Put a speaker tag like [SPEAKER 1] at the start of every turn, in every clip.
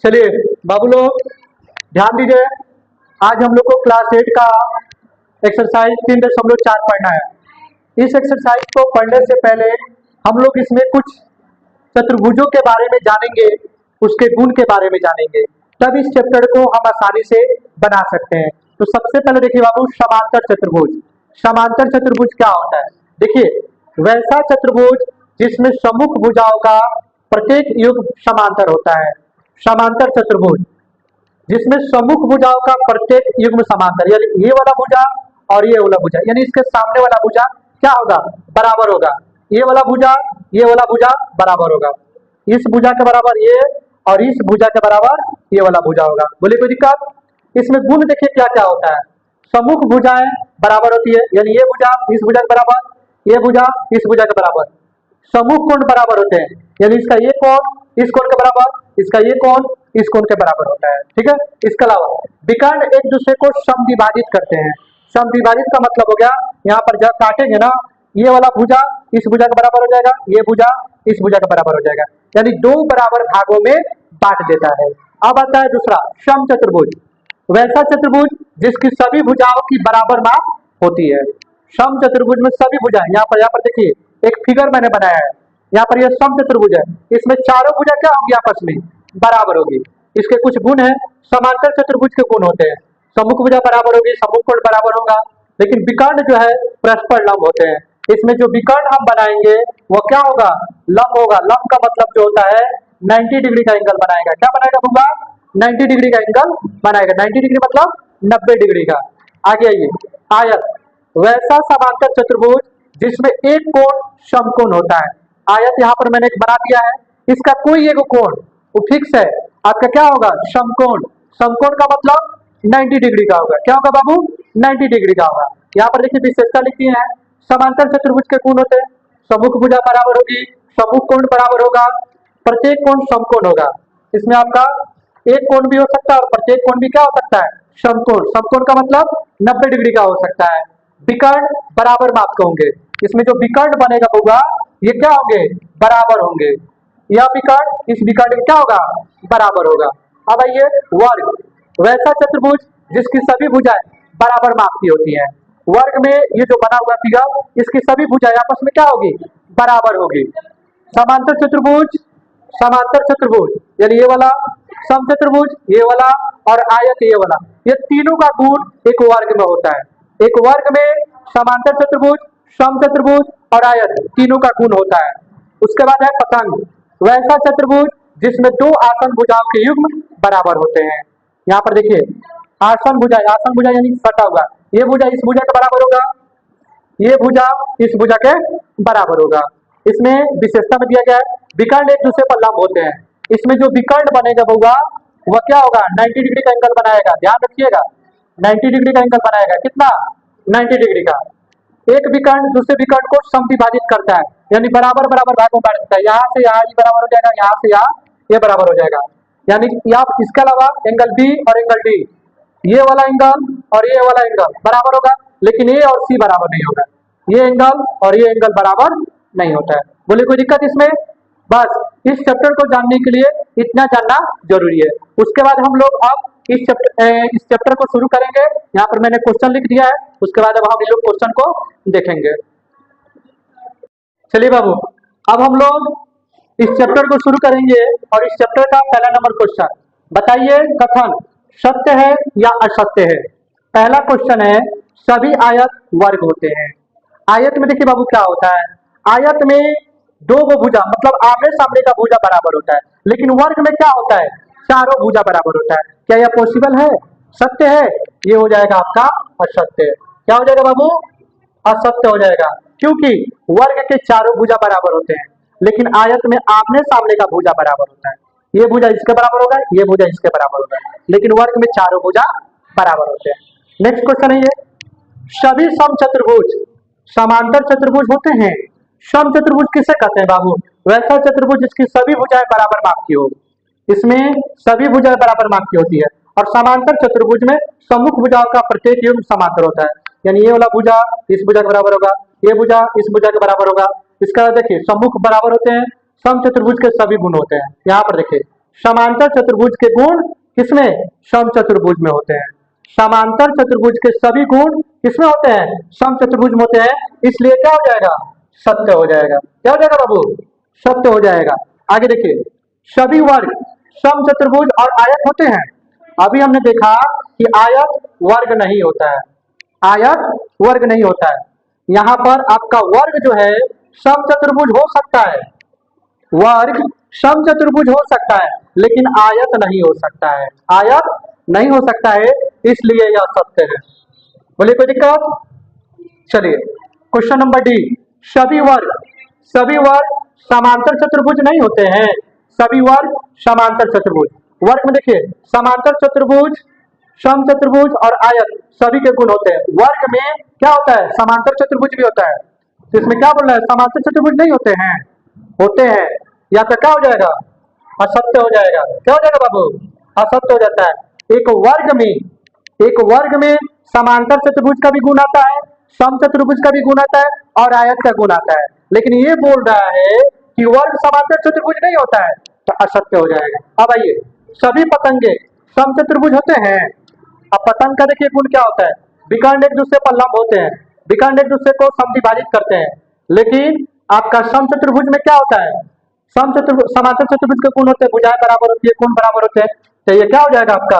[SPEAKER 1] चलिए बाबू लोग ध्यान दीजिए। आज हम लोग को क्लास 8 का एक्सरसाइज 3.4 पढ़ना है। इस एक्सरसाइज को पढ़ने से पहले हम लोग इसमें कुछ चतुर्भुजों के बारे में जानेंगे, उसके गुण के बारे में जानेंगे, तब इस चैप्टर को हम आसानी से बना सकते हैं। तो सबसे पहले देखिए बाबू, समांतर चतुर्भुज। समांतर चतुर्भुज क्या होता है? देखिए, वैसा चतुर्भुज जिसमें सम्मुख भुजाओं का प्रत्येक युग्म समांतर होता है। समांतर चतुर्भुज जिसमें सम्मुख भुजाओं का प्रत्येक युग्म समांतर, यानी ये वाला भुजा और ये वाला भुजा, यानी इसके सामने वाला भुजा क्या होगा? बराबर होगा। ये वाला भुजा बराबर होगा। इस भुजा के बराबर ये और इस भुजा के बराबर ये वाला भुजा होगा। बोले कोई दिक्कत? इसमें गुण देखिए क्या क्या होता है। सम्मुख भुजाएं बराबर होती है, यानी ये भुजा इस भुजा के बराबर, ये भुजा इस भुजा के बराबर। सम्मुख कोण बराबर होते हैं, यानी इसका ये कोण इस कोण के बराबर, इसका ये कोण इस कोण के बराबर होता है। ठीक है। इसके अलावा विकर्ण एक दूसरे को समद्विभाजित करते हैं। समद्विभाजित का मतलब हो गया, यहाँ पर जब काटेंगे ना, ये वाला भुजा इस भुजा के बराबर हो जाएगा, ये भुजा इस भुजा के बराबर हो जाएगा, यानी दो बराबर भागों में बांट देता है। अब आता है दूसरा, सम चतुर्भुज। वैसा चतुर्भुज जिसकी सभी भुजाओं की बराबर माप होती है। सम चतुर्भुज में सभी भुजाएं, यहाँ पर देखिए एक फिगर मैंने बनाया है, यहाँ पर यह सम चतुर्भुज है, इसमें चारों भुजा क्या होगी? आपस में बराबर होगी। इसके कुछ गुण है। समांतर चतुर्भुज के गुण होते हैं, सम्मुख भुजा बराबर होगी, सम्मुख कोण बराबर होगा, लेकिन विकर्ण जो है परस्पर लंब होते हैं। इसमें जो विकर्ण हम बनाएंगे वो क्या होगा? लंब होगा। लंब का मतलब जो होता है 90 डिग्री का एंगल बनाएगा। क्या बनाएगा होगा? 90 डिग्री का एंगल बनाएगा। 90 डिग्री मतलब 90 डिग्री का। आगे आइए, आयत। वैसा समांतर चतुर्भुज जिसमें एक कोण समकोण होता है। आयत यहाँ पर मैंने एक बना दिया है, इसका कोई एक कोण वो फिक्स है, आपका क्या होगा? समकोण। समकोण का मतलब 90 डिग्री का होगा। क्या होगा बाबू? 90 डिग्री का होगा। यहाँ पर देखिए विशेषता लिखी है। समांतर चतुर्भुज के गुण होते हैं, सम्मुख भुजा बराबर होगी, सम्मुख कोण बराबर होगा, प्रत्येक कोण समकोण होगा। इसमें आपका एक कोण भी हो सकता है और प्रत्येक कोण भी क्या हो सकता है? समकोण। समकोण का मतलब 90 डिग्री का हो सकता है। विकर्ण बराबर माप के होंगे। इसमें जो विकर्ण बनेगा होगा ये क्या होंगे? बराबर होंगे। यह विकर्ण इस विकर्ण क्या होगा? बराबर होगा। अब आइए वर्ग। वैसा चतुर्भुज जिसकी सभी भुजाएं बराबर माप की होती हैं। वर्ग में ये जो बना हुआ फिगर, इसकी सभी भुजाएं आपस में क्या होगी? बराबर होगी। समांतर चतुर्भुज, समांतर चतुर्भुज यानी ये वाला, सम चतुर्भुज ये वाला और आयत ये वाला, ये तीनों का गुण एक वर्ग में होता है। एक वर्ग में समांतर चतुर्भुज, सम चतुर्भुज और आयत तीनों का गुण होता है। उसके बाद है पतंग। वैसा चतुर्भुज जिसमें दो आसन भुजाओं के युग्म बराबर होते हैं। यहाँ पर देखिए आसन भुजा यानी सटा हुआ, ये भुजा इस भुजा के बराबर होगा, ये भुजा इस भुजा के बराबर होगा। इसमें विशेषता में दिया गया है विकर्ण एक दूसरे पर लंब होते हैं। इसमें जो विकर्ण बनेगा होगा वह क्या होगा? 90 डिग्री का एंगल बनाएगा। ध्यान रखिएगा, 90 डिग्री का एंगल बनाएगा। कितना? 90 डिग्री का। एक विकर्ण दूसरे विकर्ण को समद्विभाजित करता है, यानी बराबर बराबर भागों में बांट देता है। यहाँ से यहाँ ये बराबर हो जाएगा, यहाँ से यहाँ ये बराबर हो जाएगा। यानी यहाँ इसके अलावा एंगल बी और एंगल डी, ये वाला एंगल और ये वाला एंगल बराबर होगा, लेकिन ए और सी बराबर नहीं होगा। ये एंगल और ये एंगल बराबर नहीं होता है। बोले कोई दिक्कत इसमें? बस इस चैप्टर को जानने के लिए इतना जानना जरूरी है। उसके बाद हम लोग अब इस चैप्टर को शुरू करेंगे। यहाँ पर मैंने क्वेश्चन लिख दिया है, उसके बाद अब हम लोग क्वेश्चन को देखेंगे। चलिए बाबू, अब हम लोग इस चैप्टर को शुरू करेंगे और इस चैप्टर का पहला नंबर क्वेश्चन बताइए, कथन सत्य है या असत्य है? पहला क्वेश्चन है, सभी आयत वर्ग होते हैं। आयत में देखिए बाबू क्या होता है, आयत में दो गो भुजा मतलब आमने सामने का भुजा बराबर होता है, लेकिन वर्ग में क्या होता है? चारों भुजा बराबर होता है। क्या यह पॉसिबल है? सत्य है? ये हो जाएगा आपका असत्य। क्या हो जाएगा बाबू? असत्य हो जाएगा, क्योंकि वर्ग के चारों भुजा बराबर होते हैं, लेकिन आयत में आमने सामने का भुजा बराबर होता है। ये भुजा इसके बराबर होगा, ये भुजा इसके बराबर होगा, लेकिन वर्ग में चारों भुजा बराबर होते हैं। नेक्स्ट क्वेश्चन है ये, सभी सम चतुर्भुज समांतर चतुर्भुज होते हैं। सम चतुर्भुज किसे कहते हैं बाबू? वैसा चतुर्भुज जिसकी सभी भुजाएं बराबर माप की हो। इसमें सभी भुजाएं बराबर माप की होती है। और समांतर चतुर्भुज में सम्मुख भुजाओं का प्रत्येक युग्म समांतर होता है, यानी ये वाला भुजा इस भुजा के बराबर होगा, ये भुजा इस भुजा के बराबर होगा। इसका देखिए सम्मुख बराबर होते हैं, सम चतुर्भुज के सभी गुण होते हैं। यहाँ पर देखिए समांतर चतुर्भुज के गुण किसमें? समचतुर्भुज में होते हैं। समांतर चतुर्भुज के सभी गुण किसमें होते हैं? समचतुर्भुज में होते हैं। इसलिए क्या हो जाएगा? सत्य हो जाएगा। क्या हो जाएगा बाबू? सत्य हो जाएगा। आगे देखिए, सभी वर्ग समचतुर्भुज और आयत होते हैं। अभी हमने देखा कि आयत वर्ग नहीं होता है, आयत वर्ग नहीं होता है। यहाँ पर आपका वर्ग जो है समचतुर्भुज हो सकता है, वर्ग समचतुर्भुज हो सकता है, लेकिन आयत नहीं हो सकता है, आयत नहीं हो सकता है, इसलिए यह सत्य है। बोलिए कोई दिक्कत? चलिए क्वेश्चन नंबर डी, सभी वर्ग समांतर चतुर्भुज नहीं होते हैं। सभी वर्ग समांतर चतुर्भुज, वर्ग में देखिए समांतर चतुर्भुज, समचतुर्भुज और आयत सभी के गुण होते हैं। वर्ग में क्या होता है? समांतर चतुर्भुज भी होता है। तो इसमें क्या बोल रहा है? समांतर चतुर्भुज नहीं होते हैं, होते हैं। या तो क्या हो जाएगा? असत्य हो जाएगा। क्या हो जाएगा बाबू? असत्य हो जाता है। एक वर्ग में समांतर चतुर्भुज का भी गुण आता है, समचतुर्भुज का भी गुण आता है और आयत का गुण आता है। लेकिन ये बोल रहा है कि वर्ग समांतर चतुर्भुज नहीं होता है, तो असत्य हो जाएगा। अब आइए, सभी पतंगे समचतुर्भुज होते हैं। अब पतंग का देखिए गुण क्या होता है? विकर्ण एक दूसरे पर लंब होते हैं, विकर्ण एक दूसरे को समद्विभाजित करते हैं। लेकिन आपका समचतुर्भुज में क्या होता है? समांतर चतुर्भुज के गुण होते हैं, भुजाएं बराबर होती है, कोण बराबर होते हैं। तो ये क्या हो जाएगा आपका?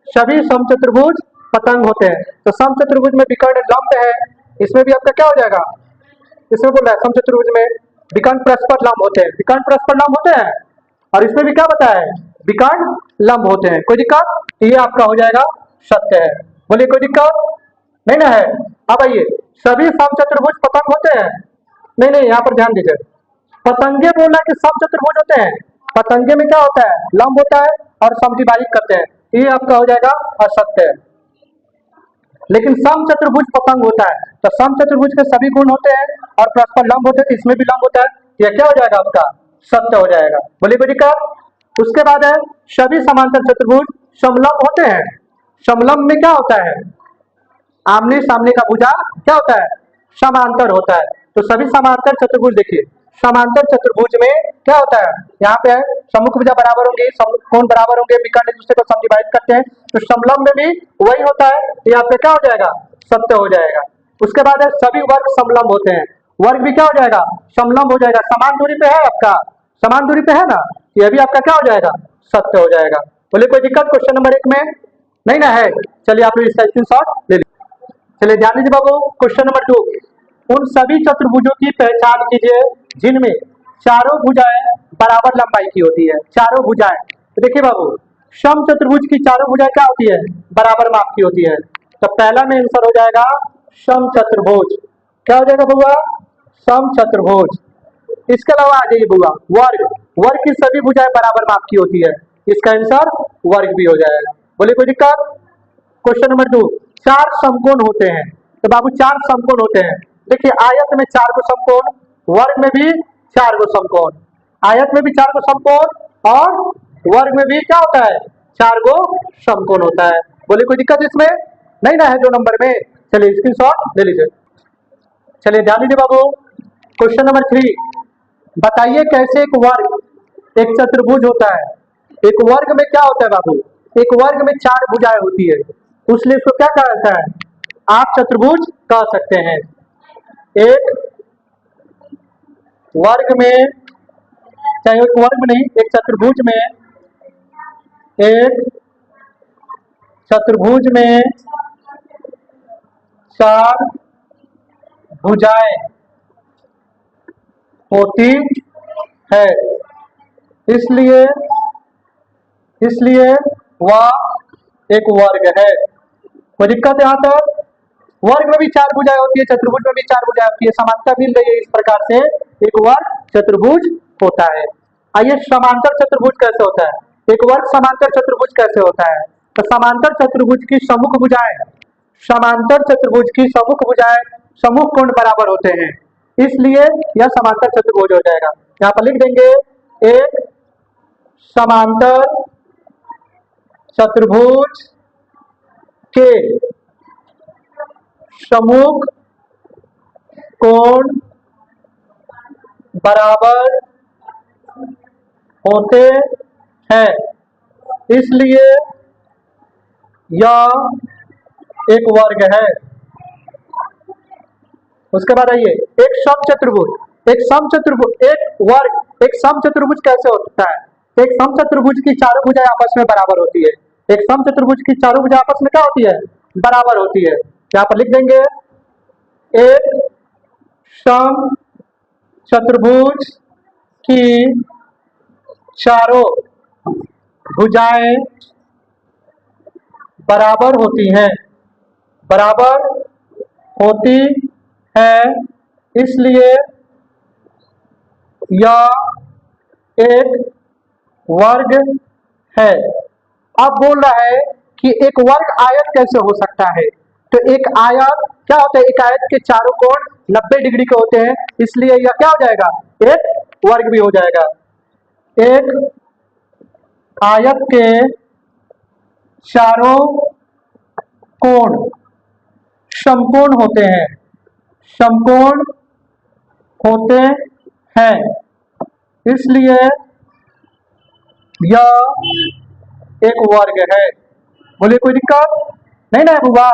[SPEAKER 1] सभी समचतुर्भुज पतंग होते हैं। तो समचतुर्भुज में विकर्ण लंब है, इसमें भी आपका क्या हो जाएगा? इसमें बोल रहा है समचतुर्भुज में विकर्ण परस्पर लंब होते हैं, विकर्ण परस्पर लंब होते हैं, और इसमें भी क्या बताया है? विकर्ण लंब होते हैं। कोई दिक्कत? ये आपका हो जाएगा सत्य है। बोलिए कोई दिक्कत नहीं ना है? अब आइए, सभी समचतुर्भुज पतंग होते हैं। नहीं, यहाँ पर ध्यान दीजिए, पतंगे बोलना कि समचतुर्भुज होते हैं। पतंगे में क्या होता है? लंब होता है और समद्विभाजित करते हैं। ये आपका हो जाएगा असत्य है। लेकिन समचतुर्भुज पतंग होता है, तो समचतुर्भुज के सभी गुण होते हैं और परस्पर लंब होते हैं, तो इसमें भी लंब होता है। यह क्या हो जाएगा आपका? सत्य हो जाएगा। बोलिए कोई दिक्कत? उसके बाद है सभी समांतर चतुर्भुज समलंब होते हैं। समलंब में क्या होता है? आमने सामने का भुजा क्या होता है? समांतर होता है। तो सभी समांतर चतुर्भुज देखिए, समांतर चतुर्भुज में क्या होता है? यहाँ पे है सम्मुख भुजा बराबर होंगे, कोण बराबर होंगे, विकर्ण एक दूसरे को समद्विभाजित करते हैं। तो समलंब में भी वही होता है। तो यहाँ पे क्या हो जाएगा? सत्य हो जाएगा। उसके बाद है सभी वर्ग समलंब होते हैं। वर्ग भी क्या हो जाएगा? समलंब हो जाएगा। समान दूरी पे है आपका, समान दूरी पे है ना, यह भी आपका क्या हो जाएगा? सत्य हो जाएगा। बोले कोई दिक्कत क्वेश्चन नंबर 1 में? नहीं ना है? चलिए आप लोग इसका स्क्रीनशॉट ले लीजिए। चलिए ध्यान दीजिए बाबू, क्वेश्चन नंबर 2, उन सभी चतुर्भुजों की पहचान कीजिए जिनमें चारों भुजाएं बराबर लंबाई की होती है। चारों भुजाएं, तो देखिए बाबू, सम चतुर्भुज की चारों भुजाएं क्या होती है? बराबर माप की होती है। तो पहला में आंसर हो जाएगा सम चतुर्भुज। क्या हो जाएगा बुआ? सम चतुर्भुज। इसके अलावा आ जाइए बुआ, वर्ग, वर्ग की सभी भुजाएं बराबर माप की होती है। इसका आंसर वर्ग भी हो जाएगा। बोलिए कोई दिक्कत? क्वेश्चन नंबर 2, 4 समकोण होते हैं। तो बाबू 4 समकोण होते हैं। देखिए आयत में 4 गो समकोण, वर्ग में भी 4 गो समकोण, आयत में भी 4 गो समकोण और वर्ग में भी क्या होता है? 4 गो समकोण होता है। बोले कोई दिक्कत इसमें? नहीं ना है 2 नंबर में? चलिए स्क्रीनशॉट ले लीजिए। चलिए ध्यान दीजिए बाबू, क्वेश्चन नंबर 3, बताइए कैसे एक वर्ग एक चतुर्भुज होता है। एक वर्ग में क्या होता है बाबू? एक वर्ग में 4 भुजाएं होती है, उसलिए इसको क्या कहा जाता है? आप चतुर्भुज कह सकते हैं। एक वर्ग में, चाहे एक वर्ग में नहीं, एक चतुर्भुज में, एक चतुर्भुज में 4 भुजाएं होती है, इसलिए वह एक वर्ग है। कोई दिक्कत यहाँ तक? वर्ग में भी 4 भुजाएं होती है, चतुर्भुज में भी 4 भुजाएं होती है, समानता मिल रही है। इस प्रकार से एक वर्ग चतुर्भुज होता है। आइए समांतर चतुर्भुज कैसे होता है? एक वर्ग समांतर चतुर्भुज कैसे होता है? तो समांतर चतुर्भुज की सम्मुख भुजाएं, समांतर चतुर्भुज की सम्मुख भुजाएं सम्मुख कोण बराबर होते हैं, इसलिए यह समांतर चतुर्भुज हो जाएगा। यहाँ पर लिख देंगे एक समांतर चतुर्भुज के सम्मुख कोण बराबर होते है, इसलिए यह एक वर्ग है। उसके बाद आइए, एक समचतुर्भुज, एक समचतुर्भुज, एक वर्ग, एक समचतुर्भुज कैसे होता है? एक समचतुर्भुज की चारों भुजाएं आपस में बराबर होती है। एक समचतुर्भुज की चारों भुजाएं आपस में क्या होती है? बराबर होती है। यहाँ पर लिख देंगे, एक समचतुर्भुज की चारों भुजाएं बराबर होती हैं, बराबर होती है, इसलिए यह एक वर्ग है। अब बोल रहा है कि एक वर्ग आयत कैसे हो सकता है? तो एक आयत क्या होता है? एक आयत के चारों कोण 90 डिग्री के होते हैं, इसलिए यह क्या हो जाएगा? एक वर्ग भी हो जाएगा। एक आयत के चारों कोण समकोण होते हैं, समकोण होते हैं, इसलिए यह एक वर्ग है। बोले कोई दिक्कत नहीं ना हुआ?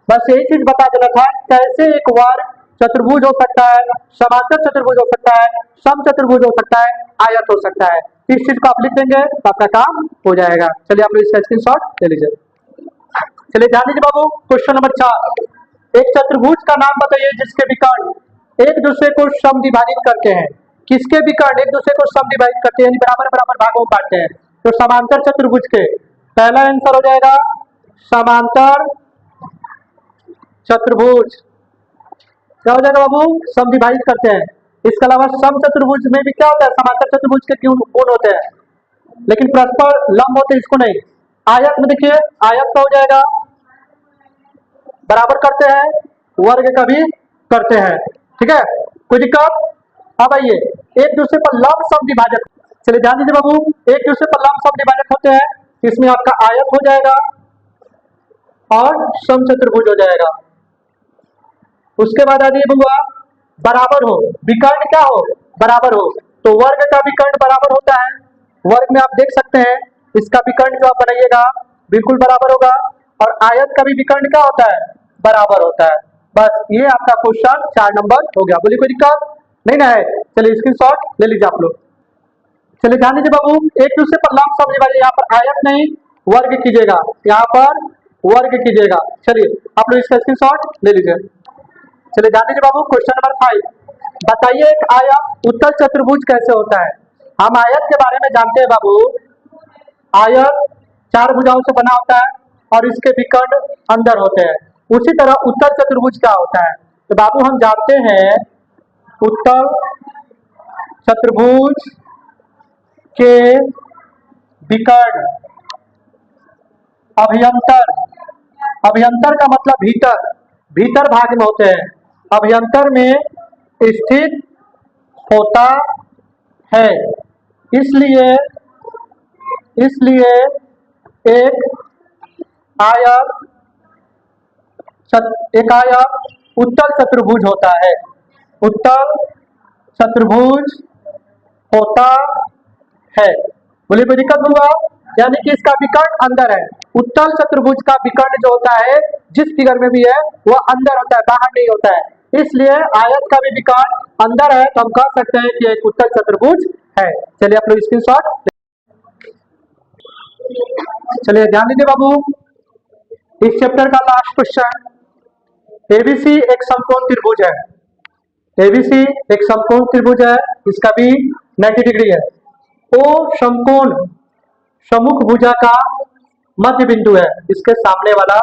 [SPEAKER 1] बस यही चीज बता देना था, कैसे एक वर्ग चतुर्भुज हो सकता है, समांतर चतुर्भुज हो सकता है, समचतुर्भुज हो सकता है, आयत हो सकता है। इस चीज को आप लिख देंगे तो आपका काम हो जाएगा। चलिए आप लोग इसका स्क्रीनशॉट ले लीजिए। चलिए ध्यान दीजिए बाबू, क्वेश्चन नंबर 4, एक चतुर्भुज का नाम बताइए जिसके विकर्ण एक दूसरे को समद्विभाजित करते हैं। किसके विकर्ण एक दूसरे को समद्विभाजित करते हैं, यानी बराबर बराबर भागों में बांटते हैं? तो समांतर चतुर्भुज के पहला आंसर हो जाएगा समांतर चतुर्भुज। क्या हो जाएगा बाबू? समद्विभाजित करते हैं। इसके अलावा समचतुर्भुज में भी क्या होता है? समांतर चतुर्भुज के कोण होते हैं, लेकिन परस्पर लंब होते हैं, इसको नहीं। आयत में देखिए, आयत का हो जाएगा बराबर करते हैं, वर्ग का भी करते हैं। ठीक है, कोई दिक्कत? अब आइए, एक दूसरे पर लंब समद्विभाजक। चलिए ध्यान दीजिए बाबू, एक दूसरे पर लंब समद्विभाजक होते हैं, इसमें आपका आयत हो जाएगा और समचतुर्भुज हो जाएगा। उसके बाद आ जाइए बुआ, बराबर हो, विकर्ण क्या हो? बराबर हो। तो वर्ग का विकर्ण बराबर होता है। वर्ग में आप देख सकते हैं, इसका विकर्ण जो आप बनाइएगा बिल्कुल बराबर होगा, और आयत का भी विकर्ण क्या होता है? बराबर होता है। बस ये आपका क्वेश्चन 4 नंबर हो गया। बोलिए कोई दिक्कत नहीं ना है? चलिए स्क्रीनशॉट ले लीजिए आप लोग। चलिए ध्यान दीजिए बाबू, एक दूसरे पर लंब समद्विभाजक, यहाँ पर आयत नहीं वर्ग कीजिएगा, यहाँ पर वर्ग कीजिएगा। चलिए आप लोग इसका स्क्रीनशॉट ले लीजिए। चलिए ध्यान दीजिए बाबू, क्वेश्चन नंबर 5, बताइए एक आयत उत्तल चतुर्भुज कैसे होता है? हम आयत के बारे में जानते हैं बाबू, आयत 4 भुजाओं से बना होता है और इसके विकर्ण अंदर होते हैं। उसी तरह उत्तल चतुर्भुज क्या होता है? तो बाबू हम जानते हैं, उत्तल चतुर्भुज के विकर्ण अभ्यंतर, अभ्यंतर का मतलब भीतर, भीतर भाग में होते हैं, अभ्यंतर में स्थित होता है, इसलिए एक आयत उत्तल चतुर्भुज होता है, उत्तल चतुर्भुज होता है। बोलिए कोई दिक्कत हुआ? यानी कि इसका विकर्ण अंदर है। उत्तल चतुर्भुज का विकर्ण जो होता है, जिस फिगर में भी है, वह अंदर होता है, बाहर नहीं होता है, इसलिए आयत का भी विकर्ण अंदर है, तो हम कह सकते हैं कि एक उत्तल चतुर्भुज है। चलिए आप लोग स्क्रीनशॉट। चलिए ध्यान दीजिए बाबू, इस चैप्टर का लास्ट क्वेश्चन, एबीसी एक समकोण त्रिभुज है, एबीसी एक समकोण त्रिभुज है, इसका भी 90 डिग्री है। ओ समकोण सम्मुख भुजा का मध्य बिंदु है, इसके सामने वाला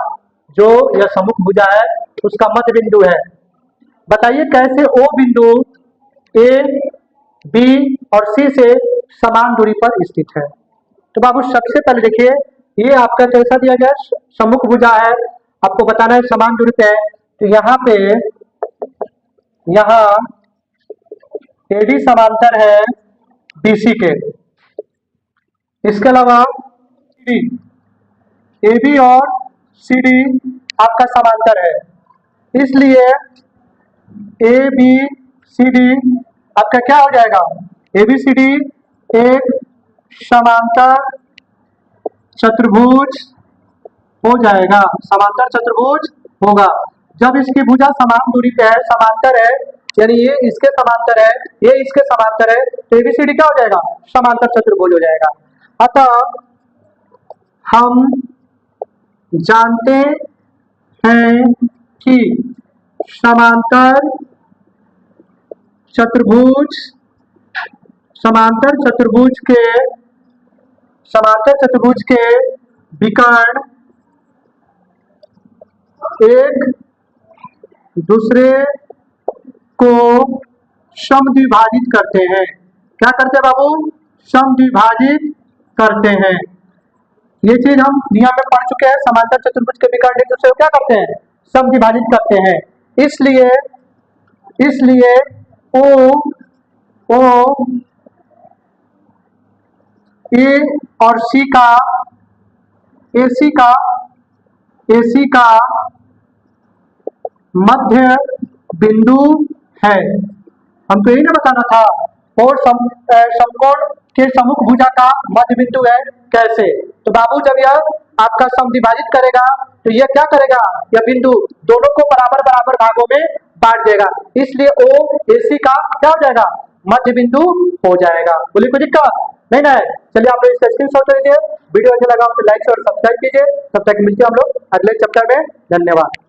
[SPEAKER 1] जो यह सम्मुख भुजा है उसका मध्य बिंदु है। बताइए कैसे ओ बिंदु ए, बी और सी से समान दूरी पर स्थित है? तो बाबू सबसे पहले देखिए, ये आपका कैसा दिया गया? सम्मुख भुजा है, आपको बताना है समान दूरी पे है। तो यहाँ पे, यहाँ एडी समांतर है बीसी के, इसके अलावा एबी और सीडी आपका समांतर है, इसलिए ए बी सी डी आपका क्या हो जाएगा? ए बी सी डी एक समांतर चतुर्भुज हो जाएगा, समांतर चतुर्भुज होगा। जब इसकी भुजा समान दूरी पे है, समांतर है, यानी ये इसके समांतर है, ये इसके समांतर है, तो एबीसीडी क्या हो जाएगा, समांतर चतुर्भुज हो जाएगा। अतः हम जानते हैं कि समांतर चतुर्भुज के विकर्ण एक दूसरे को समद्विभाजित करते हैं। क्या करते हैं बाबू, समद्विभाजित करते हैं। ये चीज हम नियम में पढ़ चुके हैं, समांतर चतुर्भुज के विकर्ण एक दूसरे को क्या करते हैं, समद्विभाजित करते हैं। इसलिए ओ ए और सी का AC का मध्य बिंदु है। हमको यही ना बताना था, और समकोण के सम्मुख भुजा का मध्य बिंदु है कैसे। तो बाबू जब यह आपका समद्विभाजित करेगा तो यह क्या करेगा, यह बिंदु दोनों को बराबर बराबर भागों में बांट देगा, इसलिए OAC का क्या हो जाएगा, मध्य बिंदु हो जाएगा। बोलिए कोई दिक्कत नहीं ना है। चलिए आप लोग इसका स्क्रीनशॉट ले लीजिए, वीडियो अच्छा लगा तो लाइक और सब्सक्राइब कीजिए। तब तक मिलते हैं हम लोग अगले चैप्टर में। धन्यवाद।